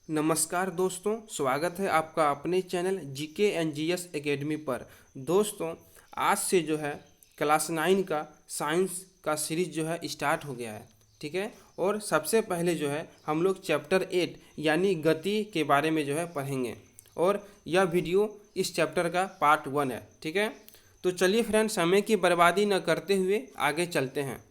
नमस्कार दोस्तों, स्वागत है आपका अपने channel GK and GS academy पर। दोस्तों, आज से जो है क्लास 9 का साइंस का सीरीज जो है स्टार्ट हो गया है। ठीक है, और सबसे पहले जो है हम लोग चैप्टर 8 यानी गति के बारे में जो है पढ़ेंगे, और यह वीडियो इस चैप्टर का पार्ट 1 है। ठीक है, तो चलिए फ्रेंड, समय की बर्बादी न करते हुए आगे चलते हैं।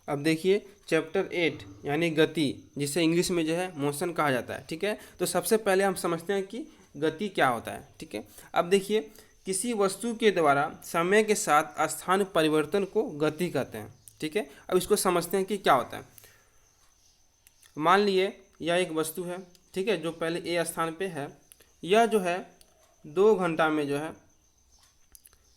अब देखिए चैप्टर 8 यानी गति, जिसे इंग्लिश में जो है मोशन कहा जाता है। ठीक है, तो सबसे पहले हम समझते हैं कि गति क्या होता है। ठीक है, अब देखिए किसी वस्तु के द्वारा समय के साथ स्थान परिवर्तन को गति कहते हैं। ठीक है, अब इसको समझते हैं कि क्या होता है। मान लिए यह एक वस्तु है, ठीक है, जो पहले ए स्थान पे है। यह जो है 2 घंटा में जो है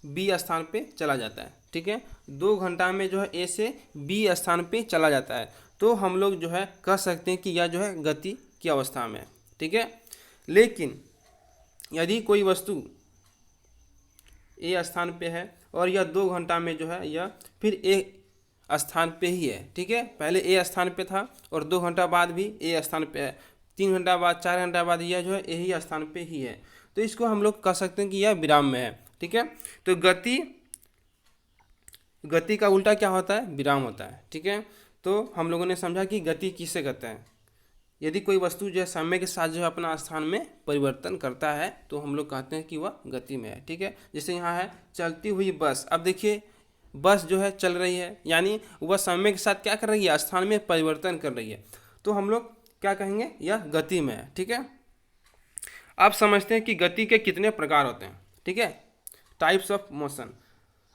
बी स्थान पे चला जाता है। ठीक है, 2 घंटा में जो है ए से बी स्थान पे चला जाता है, तो हम लोग जो है कह सकते हैं कि यह जो है गति की अवस्था में है। ठीक है, लेकिन यदि कोई वस्तु ए स्थान पे है और यह 2 घंटा में जो है यह फिर ए स्थान पे ही है। ठीक है, पहले ए स्थान पे था और 2 घंटा बाद भी ए स्थान पे है, 3 घंटा बाद, 4 घंटा बाद यह जो है यही स्थान पे ही है, तो इसको हम लोग कह सकते हैं कि यह विराम में है। ठीक है, तो गति का उल्टा क्या होता है? विराम होता है। ठीक है, तो हम लोगों ने समझा कि गति किसे कहते हैं। यदि कोई वस्तु जो है समय के साथ जो है अपना स्थान में परिवर्तन करता है तो हम लोग कहते हैं कि वह गति में है। ठीक है, जैसे यहाँ है चलती हुई बस। अब देखिए बस जो है चल रही है, यानी वह समय के साथ क्या कर रही है? स्थान में परिवर्तन कर रही है, तो हम लोग क्या कहेंगे? यह गति में है। ठीक है, अब समझते हैं कि गति के कितने प्रकार होते हैं। ठीक है, टाइप्स ऑफ मोशन।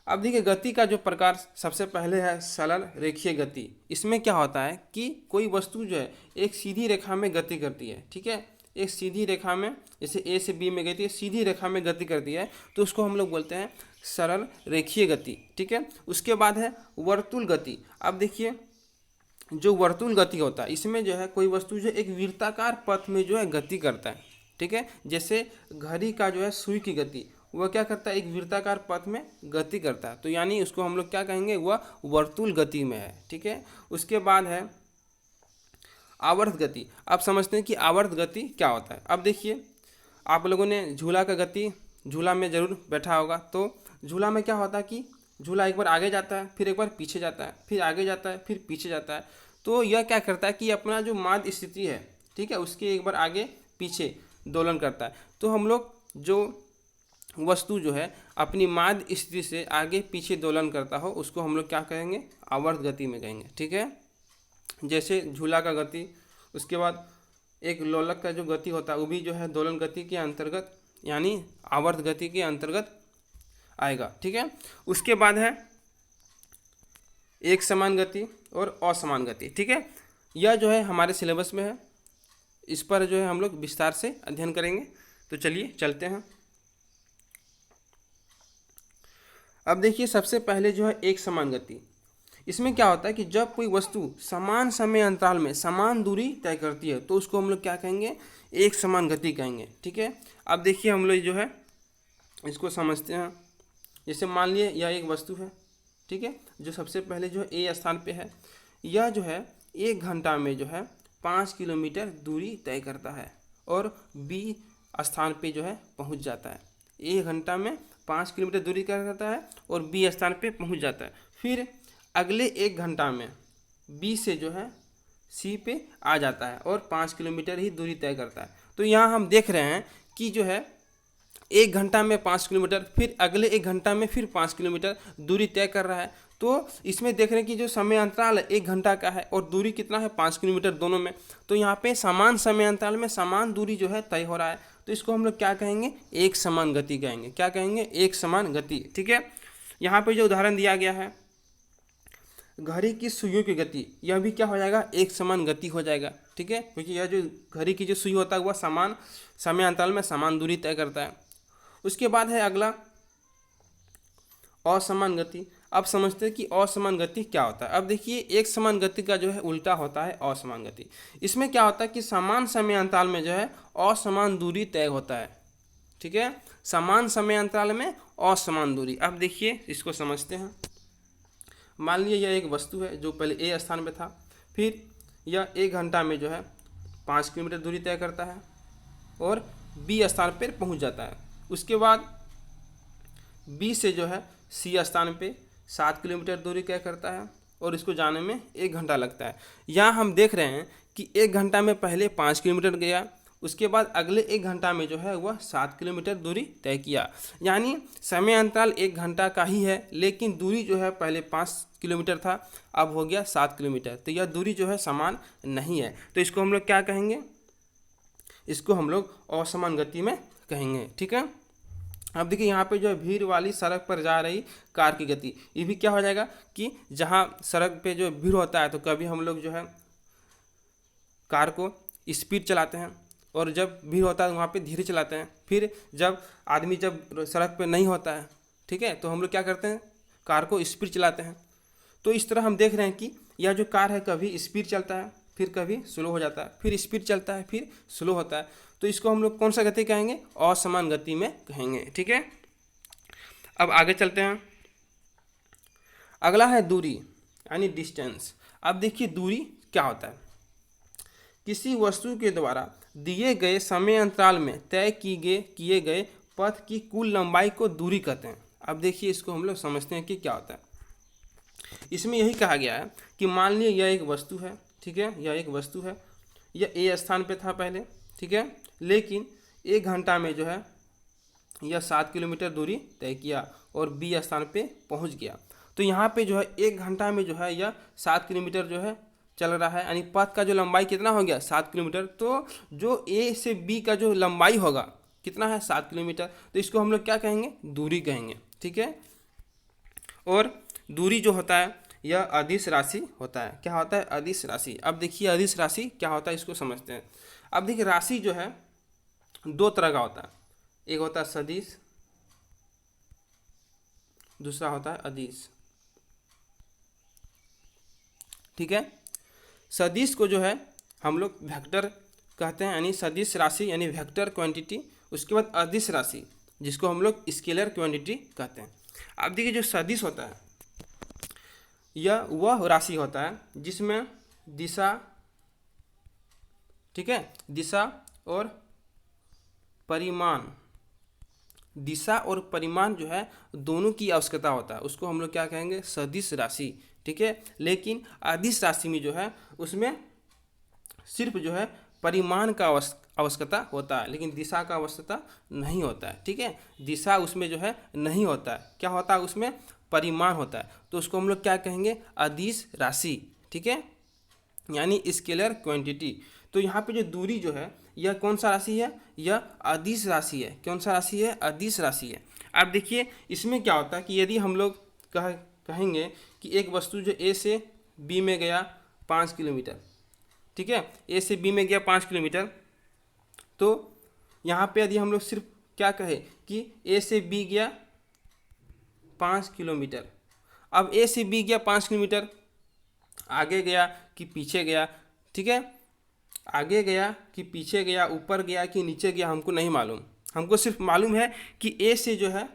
अब देखिए गति का जो प्रकार सबसे पहले है सरल रेखीय गति। इसमें क्या होता है कि कोई वस्तु जो है एक सीधी रेखा में गति करती है। ठीक है, एक सीधी रेखा में, जैसे ए से बी में गति है, सीधी रेखा में गति करती है, तो उसको हम लोग बोलते हैं सरल रेखीय गति। ठीक है, उसके बाद है वर्तुल गति। अब देखिए जो वर्तुल गति होता है, इसमें जो है कोई वस्तु जो एक वृत्ताकार पथ में जो है गति करता है। ठीक है, जैसे घड़ी का जो है सुई की गति, वह क्या करता है? एक वृत्ताकार पथ में गति करता है, तो यानी उसको हम लोग क्या कहेंगे? वह वर्तुल गति में है। ठीक है, उसके बाद है आवर्त गति। आप समझते हैं कि आवर्त गति क्या होता है। अब देखिए आप लोगों ने झूला का गति, झूला में ज़रूर बैठा होगा, तो झूला में क्या होता है कि झूला एक बार आगे जाता है, फिर एक बार पीछे जाता है, फिर आगे जाता है, फिर पीछे जाता है, तो यह क्या करता है कि अपना जो माध्य स्थिति है, ठीक है, उसके एक बार आगे पीछे दोलन करता है। तो हम लोग जो वस्तु जो है अपनी माध्य स्थिति से आगे पीछे दोलन करता हो, उसको हम लोग क्या कहेंगे? आवर्त गति में कहेंगे। ठीक है, जैसे झूला का गति, उसके बाद एक लोलक का जो गति होता है वो भी जो है दोलन गति के अंतर्गत यानी आवर्त गति के अंतर्गत आएगा। ठीक है, उसके बाद है एक समान गति और असमान गति। ठीक है, यह जो है हमारे सिलेबस में है, इस पर जो है हम लोग विस्तार से अध्ययन करेंगे। तो चलिए चलते हैं। अब देखिए सबसे पहले जो है एक समान गति। इसमें क्या होता है कि जब कोई वस्तु समान समय अंतराल में समान दूरी तय करती है तो उसको हम लोग क्या कहेंगे? एक समान गति कहेंगे। ठीक है, अब देखिए हम लोग जो है इसको समझते हैं। जैसे मान लिए यह एक वस्तु है, ठीक है, जो सबसे पहले जो है ए स्थान पे है। यह जो है 1 घंटा में जो है 5 किलोमीटर दूरी तय करता है और बी स्थान पे जो है पहुंच जाता है। 1 घंटा में 5 किलोमीटर दूरी तय करता है और बी स्थान पे पहुंच जाता है। फिर अगले 1 घंटा में बी से जो है सी पे आ जाता है और 5 किलोमीटर ही दूरी तय करता है। तो यहाँ हम देख रहे हैं कि जो है 1 घंटा में 5 किलोमीटर, फिर अगले 1 घंटा में फिर 5 किलोमीटर दूरी तय कर रहा है। तो इसमें देख रहे हैं कि जो समय अंतराल है 1 घंटा का है और दूरी कितना है? 5 किलोमीटर दोनों में। तो यहाँ पे समान समय अंतराल में समान दूरी जो है तय हो रहा है, तो इसको हम लोग क्या कहेंगे? एक समान गति कहेंगे। क्या कहेंगे? एक समान गति। ठीक है, यहाँ पे जो उदाहरण दिया गया है घड़ी की सुइयों की गति, यह भी क्या हो जाएगा? एक समान गति हो जाएगा। ठीक है, क्योंकि यह जो घड़ी की जो सुई होता है वह समान समय अंतराल में समान दूरी तय करता है। उसके बाद है अगला असमान गति। अब समझते हैं कि असमान गति क्या होता है। अब देखिए एक समान गति का जो है उल्टा होता है असमान गति। इसमें क्या होता है कि समान समय अंतराल में जो है असमान दूरी तय होता है। ठीक है, समान समय अंतराल में असमान दूरी। अब देखिए इसको समझते हैं। मान लीजिए यह एक वस्तु है जो पहले ए स्थान पे था, फिर यह 1 घंटा में जो है 5 किलोमीटर दूरी तय करता है और बी स्थान पर पहुंच जाता है। उसके बाद बी से जो है सी स्थान पे 7 किलोमीटर दूरी तय करता है और इसको जाने में 1 घंटा लगता है। यहाँ हम देख रहे हैं कि 1 घंटा में पहले 5 किलोमीटर गया, उसके बाद अगले 1 घंटा में जो है वह 7 किलोमीटर दूरी तय किया। यानी समय अंतराल 1 घंटा का ही है, लेकिन दूरी जो है पहले 5 किलोमीटर था, अब हो गया 7 किलोमीटर। तो यह दूरी जो है समान नहीं है। तो इसको हम लोग क्या कहेंगे? इसको हम लोग असमान गति में कहेंगे। ठीक है। अब देखिए यहाँ पे जो है भीड़ वाली सड़क पर जा रही कार की गति, ये भी क्या हो जाएगा कि जहाँ सड़क पे जो भीड़ होता है तो कभी हम लोग जो है कार को स्पीड चलाते हैं और जब भीड़ होता है वहाँ पे धीरे चलाते हैं। फिर जब आदमी जब सड़क पे नहीं होता है, ठीक है, तो हम लोग क्या करते हैं? कार को स्पीड चलाते हैं। तो इस तरह हम देख रहे हैं कि यह जो कार है कभी स्पीड चलता है, फिर कभी स्लो हो जाता है, फिर स्पीड चलता है, फिर स्लो होता है। तो इसको हम लोग कौन सा गति कहेंगे? असमान गति में कहेंगे। ठीक है। अब आगे चलते हैं। अगला है दूरी यानी डिस्टेंस। अब देखिए दूरी क्या होता है? किसी वस्तु के द्वारा दिए गए समय अंतराल में तय किए गए पथ की कुल लंबाई को दूरी कहते हैं। अब देखिए इसको हम लोग समझते हैं कि क्या होता है। इसमें यही कहा गया है कि मान लीजिए यह एक वस्तु है, ठीक है, यह एक वस्तु है, यह ए स्थान पे था पहले, ठीक है, लेकिन 1 घंटा में जो है यह 7 किलोमीटर दूरी तय किया और बी स्थान पे पहुंच गया। तो यहाँ पे जो है 1 घंटा में जो है यह 7 किलोमीटर जो है चल रहा है, यानी पथ का जो लंबाई कितना हो गया? 7 किलोमीटर। तो जो ए से बी का जो लंबाई होगा कितना है? 7 किलोमीटर। तो इसको हम लोग क्या कहेंगे? दूरी कहेंगे। ठीक है। और दूरी जो होता है यह अदिश राशि होता है। क्या होता है? अदिश राशि। अब देखिए अदिश राशि क्या होता है इसको समझते हैं। अब देखिए राशि जो है 2 तरह का होता है, एक होता है सदिश, दूसरा होता है अदिश। ठीक है। सदिश को जो है हम लोग वेक्टर कहते हैं, यानी सदिश राशि यानी वेक्टर क्वांटिटी। उसके बाद अदिश राशि जिसको हम लोग स्केलर क्वांटिटी कहते हैं। अब देखिए जो सदिश होता है यह वह राशि होता है जिसमें दिशा, ठीक है, दिशा और परिमाण, दिशा और परिमाण जो है दोनों की आवश्यकता होता है, उसको हम लोग क्या कहेंगे? सदिश राशि। ठीक है। लेकिन अदिश राशि में जो है उसमें सिर्फ जो है परिमाण का आवश्यकता होता है, लेकिन दिशा का आवश्यकता नहीं होता है। ठीक है। दिशा उसमें जो है नहीं होता है, क्या होता है उसमें? परिमाण होता है। तो उसको हम लोग क्या कहेंगे? अदिश राशि। ठीक है, यानी स्केलर क्वांटिटी। तो यहाँ पे जो दूरी जो है यह कौन सा राशि है? यह अदिश राशि है। कौन सा राशि है? अदिश राशि है। अब देखिए इसमें क्या होता है कि यदि हम लोग कहेंगे कि एक वस्तु जो ए से बी में गया 5 किलोमीटर, ठीक है, ए से बी में गया 5 किलोमीटर, तो यहाँ पे यदि हम लोग सिर्फ क्या कहे कि ए से बी गया 5 किलोमीटर, अब ए से बी गया 5 किलोमीटर, आगे गया कि पीछे गया, ठीक है, आगे गया कि पीछे गया, ऊपर गया कि नीचे गया, हमको नहीं मालूम। हमको सिर्फ मालूम है कि ए से जो है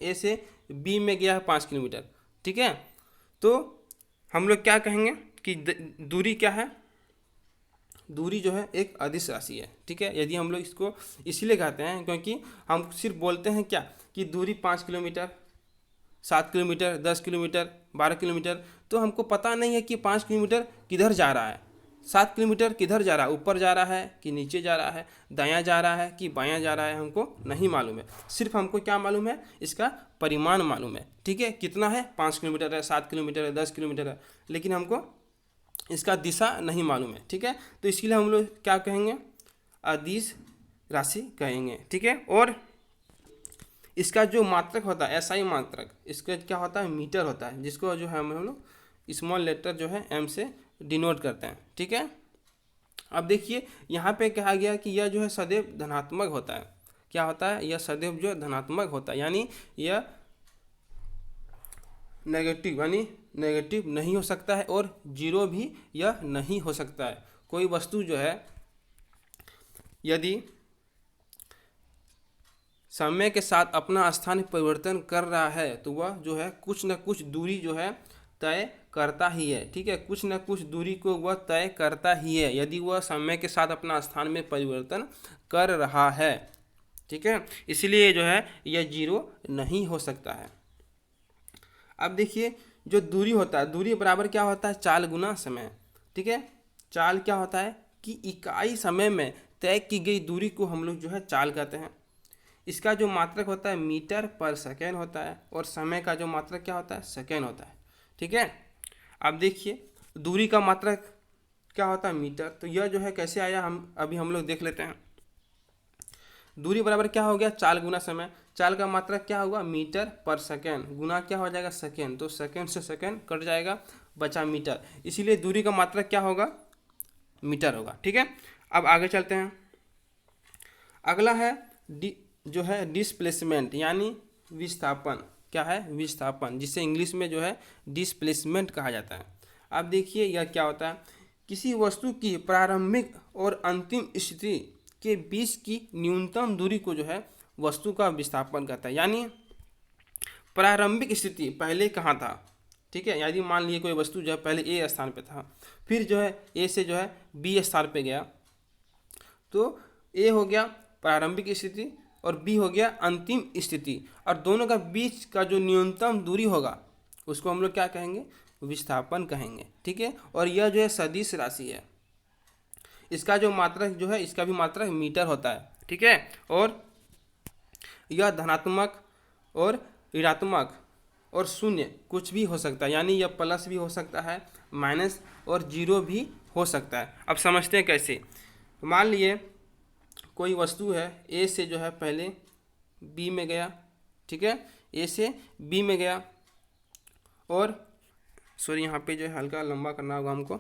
ए से बी में गया है 5 किलोमीटर। ठीक है। तो हम लोग क्या कहेंगे कि दूरी क्या है? दूरी जो है एक अदिश राशि है। ठीक है। यदि हम लोग इसको इसीलिए कहते हैं क्योंकि हम सिर्फ बोलते हैं क्या कि दूरी 5 किलोमीटर, 7 किलोमीटर, 10 किलोमीटर, 12 किलोमीटर, तो हमको पता नहीं है कि 5 किलोमीटर किधर जा रहा है, 7 किलोमीटर किधर जा रहा है, ऊपर जा रहा है कि नीचे जा रहा है, दायां जा रहा है कि बायां जा रहा है, हमको नहीं मालूम है। सिर्फ हमको क्या मालूम है? इसका परिमाण मालूम है। ठीक है, कितना है? 5 किलोमीटर है, 7 किलोमीटर है, 10 किलोमीटर है, लेकिन हमको इसका दिशा नहीं मालूम है। ठीक है। तो इसके लिए हम लोग क्या कहेंगे? अदिश राशि कहेंगे। ठीक है। और इसका जो मात्रक होता है एसआई मात्रक, इसका क्या होता है? मीटर होता है, जिसको जो है हम लोग स्मॉल लेटर जो है एम से डिनोट करते हैं। ठीक है। अब देखिए यहाँ पे कहा गया कि यह जो है सदैव धनात्मक होता है। क्या होता है? यह सदैव जो धनात्मक होता है, यानी यह नेगेटिव नहीं हो सकता है और जीरो भी यह नहीं हो सकता है। कोई वस्तु जो है यदि समय के साथ अपना स्थान परिवर्तन कर रहा है तो वह जो है कुछ न कुछ दूरी जो है तय करता ही है, ठीक है, कुछ न कुछ दूरी को वह तय करता ही है यदि वह समय के साथ अपना स्थान में परिवर्तन कर रहा है, ठीक है। इसलिए जो है यह जीरो नहीं हो सकता है। अब देखिए जो दूरी होता है, दूरी बराबर क्या होता है, चाल गुना समय, ठीक है। चाल क्या होता है कि इकाई समय में तय की गई दूरी को हम लोग जो है चाल कहते हैं। इसका जो मात्रक होता है मीटर पर सेकेंड होता है और समय का जो मात्रक क्या होता है, सेकेंड होता है, ठीक है। अब देखिए दूरी का मात्रक क्या होता है, मीटर। तो यह जो है कैसे आया, हम लोग देख लेते हैं। दूरी बराबर क्या हो गया, चाल गुना समय। चाल का मात्रक क्या होगा, मीटर पर सेकेंड, गुना क्या हो जाएगा, सेकेंड। तो सेकेंड से सेकेंड कट जाएगा, बचा मीटर। इसीलिए दूरी का मात्रक क्या होगा, मीटर होगा, ठीक है। अब आगे चलते हैं। अगला है जो है डिस्प्लेसमेंट यानी विस्थापन। क्या है, विस्थापन, जिसे इंग्लिश में जो है डिस्प्लेसमेंट कहा जाता है। अब देखिए यह क्या होता है, किसी वस्तु की प्रारंभिक और अंतिम स्थिति के बीच की न्यूनतम दूरी को जो है वस्तु का विस्थापन कहता है। यानी प्रारंभिक स्थिति पहले कहाँ था, ठीक है। यदि मान लीजिए कोई वस्तु जो है पहले ए स्थान पे था, फिर जो है ए से जो है बी स्थान पे गया, तो ए हो गया प्रारंभिक स्थिति और बी हो गया अंतिम स्थिति, और दोनों का बीच का जो न्यूनतम दूरी होगा उसको हम लोग क्या कहेंगे, विस्थापन कहेंगे, ठीक है। और यह जो है सदिश राशि है। इसका जो मात्रक जो है, इसका भी मात्रक मीटर होता है, ठीक है। और यह धनात्मक और ऋणात्मक और शून्य कुछ भी हो सकता है, यानी यह प्लस भी हो सकता है, माइनस और जीरो भी हो सकता है। अब समझते हैं कैसे। मान लिए कोई वस्तु है, ए से जो है पहले बी में गया, ठीक है, ए से बी में गया, और सॉरी यहाँ पे जो है हल्का लंबा करना होगा हमको।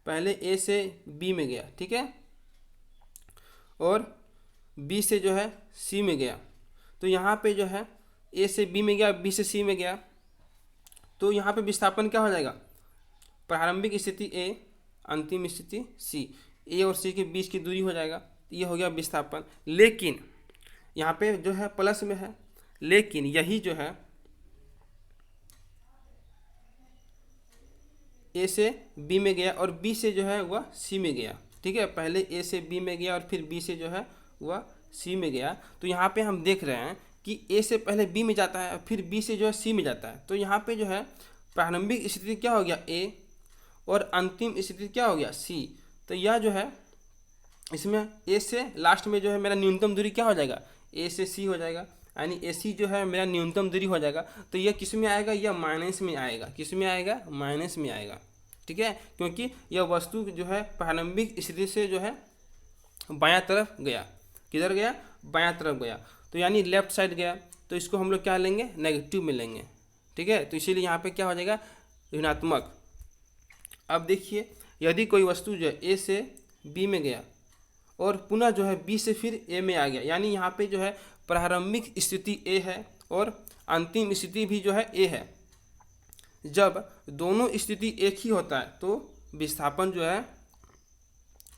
पहले ए से बी में गया, ठीक है, और बी से जो है सी में गया। तो यहाँ पे जो है ए से बी में गया, बी से सी में गया, तो यहाँ पे विस्थापन क्या हो जाएगा, प्रारंभिक स्थिति ए, अंतिम स्थिति सी, ए और सी के बीच की दूरी हो जाएगा, ये हो गया विस्थापन। लेकिन यहाँ पे जो है प्लस में है, लेकिन यही जो है ए से बी में गया और बी से जो है वह सी में गया, ठीक है। पहले ए से बी में गया और फिर बी से जो है वह सी में गया। तो यहाँ पे हम देख रहे हैं कि ए से पहले बी में जाता है और फिर बी से जो है सी में जाता है। तो यहाँ पे जो है प्रारंभिक स्थिति क्या हो गया, ए, और अंतिम स्थिति क्या हो गया, सी। तो यह जो है इसमें ए से लास्ट में जो है मेरा न्यूनतम दूरी क्या हो जाएगा, ए से सी हो जाएगा, यानी ए सी जो है मेरा न्यूनतम दूरी हो जाएगा। तो यह किस में आएगा, यह माइनस में आएगा। किस में आएगा, माइनस में आएगा, ठीक है, क्योंकि यह वस्तु जो है प्रारंभिक स्थिति से जो है बायां तरफ गया। किधर गया, बायां तरफ गया, तो यानी लेफ्ट साइड गया। तो इसको हम लोग क्या लेंगे, नेगेटिव में लेंगे, ठीक है। तो इसीलिए यहाँ पे क्या हो जाएगा, ऋणात्मक। अब देखिए यदि कोई वस्तु जो है ए से बी में गया और पुनः जो है बी से फिर ए में आ गया, यानी यहाँ पे जो है प्रारंभिक स्थिति ए है और अंतिम स्थिति भी जो है ए है। जब दोनों स्थिति एक ही होता है तो विस्थापन जो है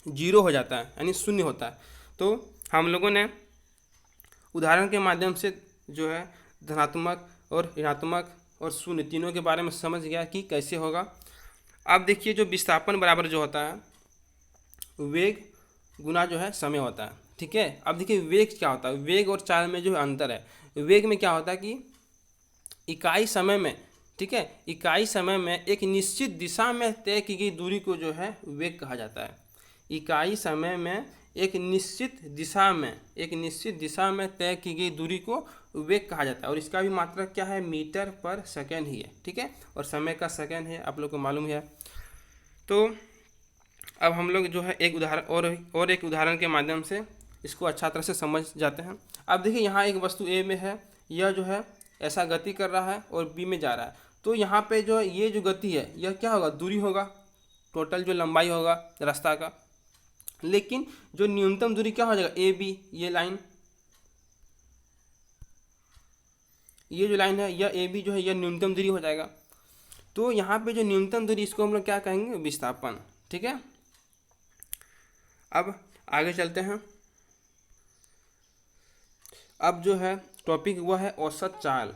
जीरो हो जाता है, यानी शून्य होता है। तो हम लोगों ने उदाहरण के माध्यम से जो है धनात्मक और ऋणात्मक और शून्य तीनों के बारे में समझ गया कि कैसे होगा। अब देखिए जो विस्थापन बराबर जो होता है वेग गुना जो है समय होता है, ठीक है। अब देखिए वेग क्या होता है, वेग और चाल में जो है अंतर है। वेग में क्या होता है कि इकाई समय में, ठीक है, इकाई समय में एक निश्चित दिशा में तय की गई दूरी को जो है वेग कहा जाता है। इकाई समय में एक निश्चित दिशा में तय की गई दूरी को वेग कहा जाता है, और इसका भी मात्रक क्या है, मीटर पर सेकेंड ही है, ठीक है, और समय का सेकेंड है, आप लोग को मालूम है। तो अब हम लोग जो है एक उदाहरण और एक उदाहरण के माध्यम से इसको अच्छा तरह से समझ जाते हैं। अब देखिए यहाँ एक वस्तु ए में है, यह जो है ऐसा गति कर रहा है और बी में जा रहा है। तो यहाँ पे जो ये जो गति है यह क्या होगा, दूरी होगा, टोटल जो लंबाई होगा रास्ता का। लेकिन जो न्यूनतम दूरी क्या हो जाएगा, ए बी, ये जो लाइन है यह ए बी जो है यह न्यूनतम दूरी हो जाएगा। तो यहाँ पे जो न्यूनतम दूरी इसको हम लोग क्या कहेंगे, विस्थापन, ठीक है। अब आगे चलते हैं। अब जो है टॉपिक हुआ है औसत चाल,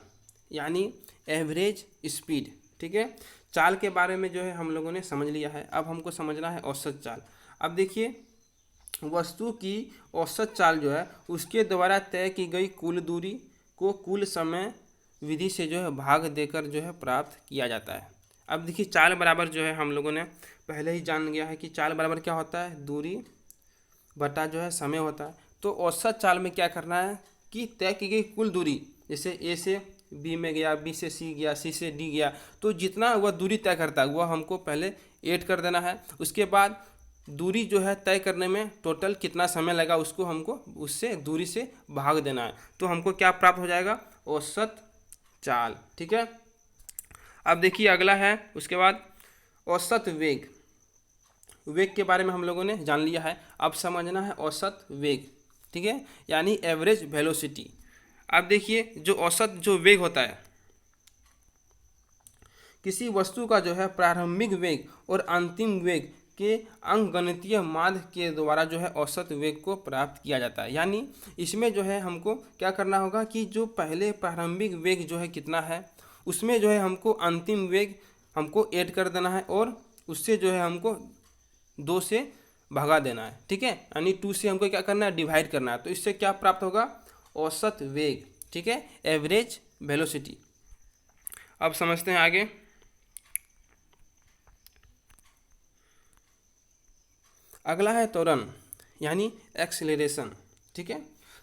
यानी एवरेज स्पीड। ठीक है, चाल के बारे में जो है हम लोगों ने समझ लिया है। अब हमको समझना है औसत चाल। अब देखिए, वस्तु की औसत चाल जो है उसके द्वारा तय की गई कुल दूरी को कुल समय विधि से जो है भाग देकर जो है प्राप्त किया जाता है। अब देखिए, चाल बराबर जो है हम लोगों ने पहले ही जान गया है कि चाल बराबर क्या होता है, दूरी बटा जो है समय होता है। तो औसत चाल में क्या करना है कि तय की गई कुल दूरी, जैसे ए से बी में गया, बी से सी गया, सी से डी गया, तो जितना वह दूरी तय करता है वह हमको पहले ऐड कर देना है। उसके बाद दूरी जो है तय करने में टोटल कितना समय लगा उसको हमको उससे दूरी से भाग देना है। तो हमको क्या प्राप्त हो जाएगा, औसत चाल। ठीक है, अब देखिए अगला है उसके बाद औसत वेग। वेग के बारे में हम लोगों ने जान लिया है, अब समझना है औसत वेग। ठीक है, यानी एवरेज वेलोसिटी। अब देखिए, जो औसत जो वेग होता है, किसी वस्तु का जो है प्रारंभिक वेग और अंतिम वेग के अंकगणितीय माध्य के द्वारा जो है औसत वेग को प्राप्त किया जाता है। यानी इसमें जो है हमको क्या करना होगा कि जो पहले प्रारंभिक वेग जो है कितना है, उसमें जो है हमको अंतिम वेग हमको ऐड कर देना है और उससे जो है हमको 2 से भगा देना है। ठीक है, यानी 2 से हमको क्या करना है, डिवाइड करना है। तो इससे क्या प्राप्त होगा, औसत वेग। ठीक है, एवरेज वेलोसिटी। अब समझते हैं आगे। अगला है त्वरण यानी एक्सेलरेशन। ठीक है,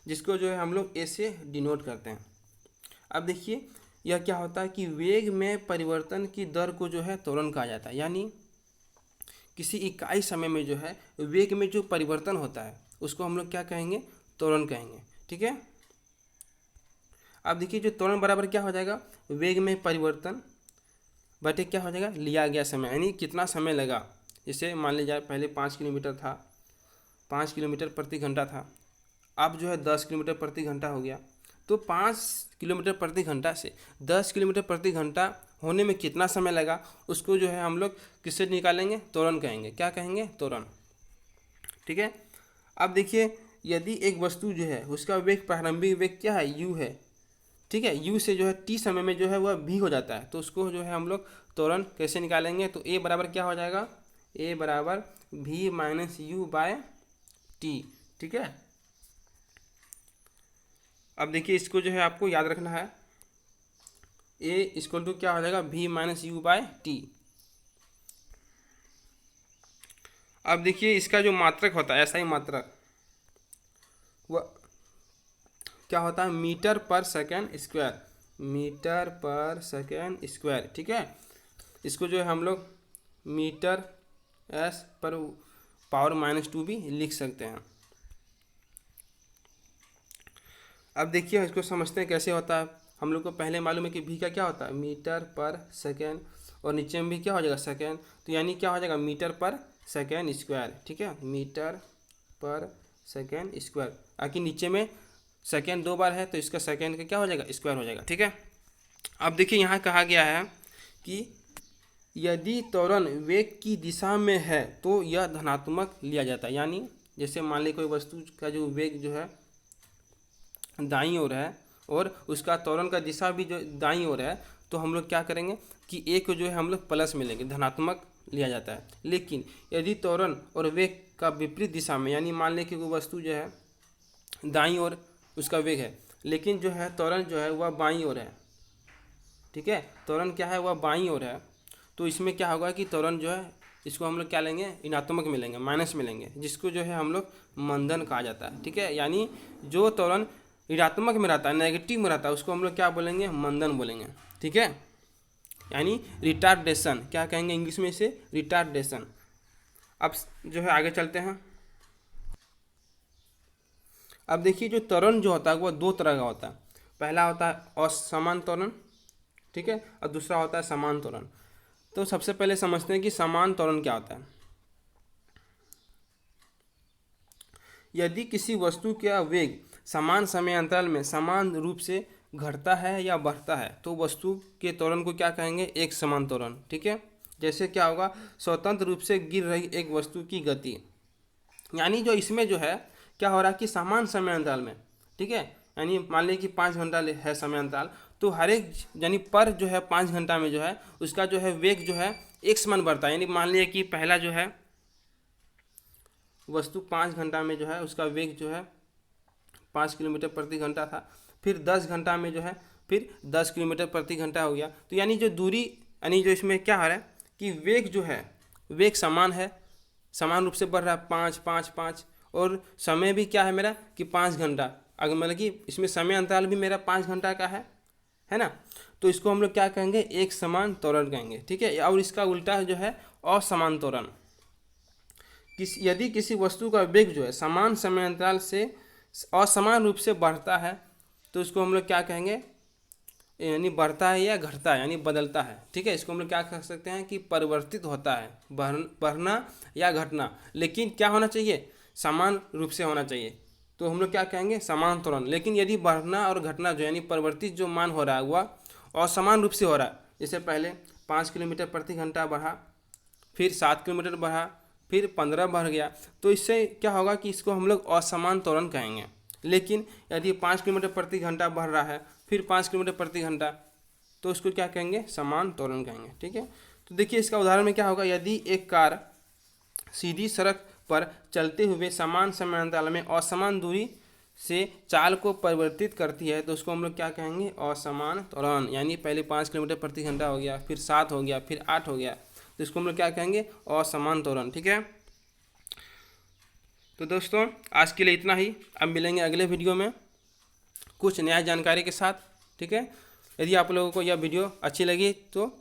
जिसको जो है हम लोग ए से डिनोट करते हैं। अब देखिए, यह क्या होता है कि वेग में परिवर्तन की दर को जो है त्वरण कहा जाता है। यानी किसी इकाई समय में जो है वेग में जो परिवर्तन होता है उसको हम लोग क्या कहेंगे, त्वरण कहेंगे। ठीक है, अब देखिए, जो त्वरण बराबर क्या हो जाएगा, वेग में परिवर्तन बटे क्या हो जाएगा, लिया गया समय, यानी कितना समय लगा। जैसे मान लीजिए पहले 5 किलोमीटर था, 5 किलोमीटर प्रति घंटा था, अब जो है 10 किलोमीटर प्रति घंटा हो गया। तो 5 किलोमीटर प्रति घंटा से 10 किलोमीटर प्रति घंटा होने में कितना समय लगा, उसको जो है हम लोग किससे निकालेंगे, त्वरण कहेंगे। क्या कहेंगे, त्वरण। ठीक है, अब देखिए, यदि एक वस्तु जो है उसका वेग प्रारंभिक वेग क्या है, u है। ठीक है, u से जो है t समय में जो है वह v हो जाता है। तो उसको जो है हम लोग त्वरण कैसे निकालेंगे, तो a बराबर क्या हो जाएगा, a बराबर v minus u by t. ठीक है, अब देखिए, इसको जो है आपको याद रखना है, a इक्वल टू क्या हो जाएगा, v minus u by t. अब देखिए, इसका जो मात्रक होता है, ऐसा ही मात्रक वह क्या होता है, मीटर पर सेकेंड स्क्वायर, मीटर पर सेकेंड स्क्वायर। ठीक है, इसको जो है हम लोग मीटर एस पर पावर -2 भी लिख सकते हैं। अब देखिए, इसको समझते हैं कैसे होता है। हम लोग को पहले मालूम है कि भी का क्या होता है, मीटर पर सेकेंड, और नीचे में भी क्या हो जाएगा, सेकेंड। तो यानी क्या हो जाएगा, मीटर पर सेकेंड स्क्वायर। ठीक है, मीटर पर सेकेंड स्क्वायर, आकि नीचे में सेकेंड 2 बार है तो इसका सेकेंड का क्या हो जाएगा, स्क्वायर हो जाएगा। ठीक है, अब देखिए, यहाँ कहा गया है कि यदि त्वरण वेग की दिशा में है तो यह धनात्मक लिया जाता है। यानी जैसे मान ली कोई वस्तु का जो वेग जो है दाईं ओर है और उसका त्वरण का दिशा भी जो दाईं ओर है, तो हम लोग क्या करेंगे कि ए को जो है हम लोग प्लस में लेंगे, धनात्मक लिया जाता है। लेकिन यदि त्वरण और वेग का विपरीत दिशा में, यानी मान लें कि कोई वस्तु जो है दाईं ओर उसका वेग है, लेकिन जो है त्वरण जो है वह बाईं ओर है। ठीक है, त्वरण क्या है, वह बाईं ओर है। तो इसमें क्या होगा कि त्वरण जो है इसको हम लोग क्या लेंगे, ऋणात्मक में लेंगे, माइनस में लेंगे, जिसको जो है हम लोग मंदन कहा जाता है। ठीक है, यानी जो त्वरण ऋणात्मक में रहता है, नेगेटिव में रहता है, उसको हम लोग क्या बोलेंगे, मंदन बोलेंगे। ठीक है, यानी रिटार्डेशन, क्या कहेंगे इंग्लिश में इसे, रिटार्डेशन। अब जो है आगे चलते हैं। अब देखिए, जो त्वरण जो होता है वह 2 तरह का होता है। पहला होता है असमान त्वरण, ठीक है, और दूसरा होता है समान त्वरण। तो सबसे पहले समझते हैं कि समान त्वरण क्या होता है। यदि किसी वस्तु का वेग समान समय अंतराल में समान रूप से घटता है या बढ़ता है तो वस्तु के त्वरण को क्या कहेंगे, एक समान त्वरण। ठीक है, जैसे क्या होगा, स्वतंत्र रूप से गिर रही एक वस्तु की गति, यानी जो इसमें जो है क्या हो रहा है कि समान समय अंतराल में, ठीक है, यानी मान लीजिए कि 5 घंटा है समय अंतराल, तो हर एक यानी पर जो है 5 घंटा में जो है उसका जो है वेग जो है एक समान बढ़ता है। यानी मान लिया कि पहला जो है वस्तु 5 घंटा में जो है उसका वेग जो है 5 किलोमीटर प्रति घंटा था, फिर 10 घंटा में जो है फिर 10 किलोमीटर प्रति घंटा हो गया। तो यानी जो दूरी यानी जो इसमें क्या हो रहा है कि वेग जो है वेग समान है, समान रूप से बढ़ रहा है 5 5 5, और समय भी क्या है मेरा कि 5 घंटा। अगर मतलब कि इसमें समय अंतराल भी मेरा 5 घंटा का है ना, तो इसको हम लोग क्या कहेंगे, एक समान त्वरण कहेंगे, ठीक है। और इसका उल्टा जो है असमान त्वरण। यदि किसी वस्तु का वेग जो है समान समय अंतराल से असमान रूप से बढ़ता है तो इसको हम लोग क्या कहेंगे, यानी बढ़ता है या घटता है यानी बदलता है, ठीक है। इसको हम लोग क्या कह सकते हैं कि परिवर्तित होता है, बढ़ना या घटना, लेकिन क्या होना चाहिए, समान रूप से होना चाहिए। तो हम लोग क्या कहेंगे, समान त्वरण। लेकिन यदि बढ़ना और घटना जो यानी परिवर्तित जो मान हो रहा है वह असमान रूप से हो रहा है, जैसे पहले 5 किलोमीटर प्रति घंटा बढ़ा, फिर 7 किलोमीटर बढ़ा, फिर 15 बढ़ गया, तो इससे क्या होगा कि इसको हम लोग असमान त्वरण कहेंगे। लेकिन यदि 5 किलोमीटर प्रति घंटा बढ़ रहा है, फिर 5 किलोमीटर प्रति घंटा, तो इसको क्या कहेंगे, समान त्वरण कहेंगे, ठीक है। तो देखिए इसका उदाहरण में क्या होगा, यदि एक कार सीधी सड़क पर चलते हुए समान समय अंतराल में असमान दूरी से चाल को परिवर्तित करती है तो उसको हम लोग क्या कहेंगे, असमान त्वरण। यानी पहले 5 किलोमीटर प्रति घंटा हो गया, फिर 7 हो गया, फिर 8 हो गया, तो इसको हम लोग क्या कहेंगे, असमान त्वरण, ठीक है। तो दोस्तों आज के लिए इतना ही, अब मिलेंगे अगले वीडियो में कुछ नया जानकारी के साथ, ठीक है। यदि आप लोगों को यह वीडियो अच्छी लगी तो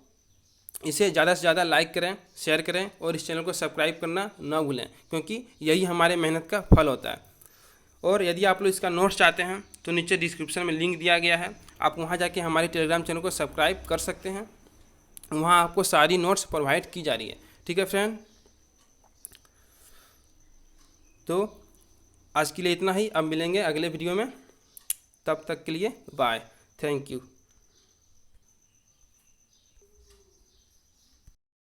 इसे ज़्यादा से ज़्यादा लाइक करें, शेयर करें और इस चैनल को सब्सक्राइब करना ना भूलें, क्योंकि यही हमारे मेहनत का फल होता है। और यदि आप लोग इसका नोट्स चाहते हैं तो नीचे डिस्क्रिप्शन में लिंक दिया गया है, आप वहां जाके हमारे टेलीग्राम चैनल को सब्सक्राइब कर सकते हैं, वहां आपको सारी नोट्स प्रोवाइड की जा रही है, ठीक है फ्रेंड। तो आज के लिए इतना ही, अब मिलेंगे अगले वीडियो में, तब तक के लिए बाय, थैंक यू।